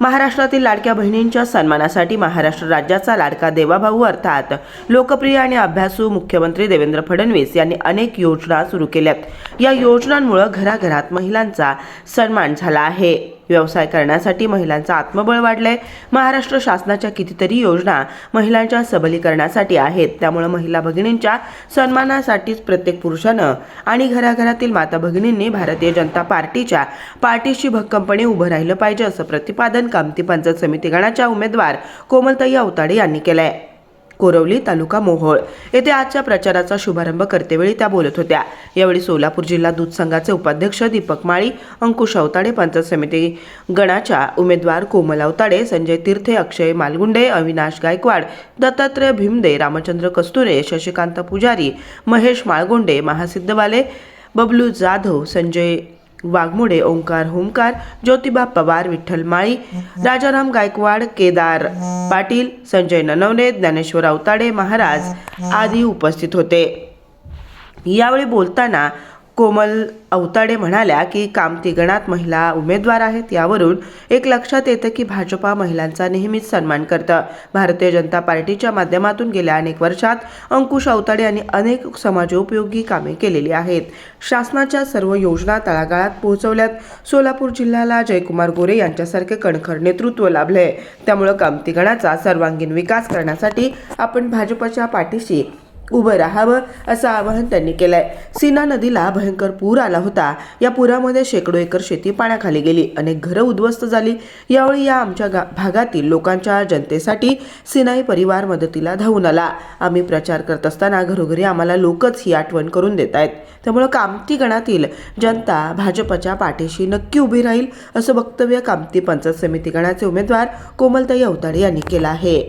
महाराष्ट्रातील लाडक्या बहिणींच्या सन्मानासाठी महाराष्ट्र राज्याचा लाडका देवाभाऊ अर्थात लोकप्रिय आणि अभ्यासू मुख्यमंत्री देवेंद्र फडणवीस यांनी अनेक योजना सुरू केल्यात। या योजनांमुळे घराघरात महिलांचा सन्मान झाला आहे। व्यवसाय करण्यासाठी महिलांचं आत्मबळ वाढलंय। महाराष्ट्र शासनाच्या कितीतरी योजना महिलांच्या सबलीकरणासाठी आहेत। त्यामुळे महिला भगिनींच्या सन्मानासाठीच प्रत्येक पुरुषानं आणि घराघरातील माता भगिनींनी भारतीय जनता पार्टीच्या पाठीशी भक्कमपणे उभं राहिलं पाहिजे, असं प्रतिपादन कामती पंचायत समिती गणाच्या उमेदवार कोमलताई अवताडे यांनी केलंय। कोरवली तालुका मोहोळ येथे आजच्या प्रचाराचा शुभारंभ करतेवेळी त्या बोलत होत्या। यावेळी सोलापूर जिल्हा दूध संघाचे उपाध्यक्ष दीपक माळी, अंकुश अवताडे, पंचायत समिती गणाच्या उमेदवार कोमल अवताडे, संजय तीर्थे, अक्षय मालगुंडे, अविनाश गायकवाड, दत्तात्रय भीमदे, रामचंद्र कस्तुरे, शशिकांत पुजारी, महेश माळगोंडे, महासिद्धवाले, बबलू जाधव, संजय वाघमोडे, ओंकार होमकार, ज्योतिबा पवार, विठ्ठल माळी, राजाराम गायकवाड, केदार पाटील, संजय ननवणे, ज्ञानेश्वर अवताडे महाराज आदी उपस्थित होते। यावेळी बोलताना कोमल अवताडे म्हणाल्या की कामती गणात महिला उमेदवार आहेत। यावरून एक लक्षात येतं की भाजपा महिलांचा नेहमीच सन्मान करतं। भारतीय जनता पार्टीच्या माध्यमातून गेल्या अनेक वर्षात अंकुश अवताडे यांनी अनेक समाजोपयोगी कामे केलेली आहेत। शासनाच्या सर्व योजना तळागाळात पोहोचवल्यात। सोलापूर जिल्ह्याला जयकुमार गोरे यांच्यासारखे कणखर नेतृत्व लाभले। त्यामुळे कामती गणाचा सर्वांगीण विकास करण्यासाठी आपण भाजपच्या पाठीशी उभं राहावं, असं आवाहन त्यांनी केलंय। सीना नदीला भयंकर पूर आला होता। या पुरामध्ये शेकडो एकर शेती पाण्याखाली गेली, अनेक घरं उद्ध्वस्त झाली। यावेळी या आमच्या भागातील लोकांच्या जनतेसाठी सिनाई परिवार मदतीला धावून आला। आम्ही प्रचार करत असताना घरोघरी आम्हाला लोकच ही आठवण करून देत आहेत। त्यामुळे कामती गणातील जनता भाजपच्या पाठीशी नक्की उभी राहील, असं वक्तव्य कामती पंचायत समिती गणाचे उमेदवार कोमलताई अवताडे यांनी केलं आहे।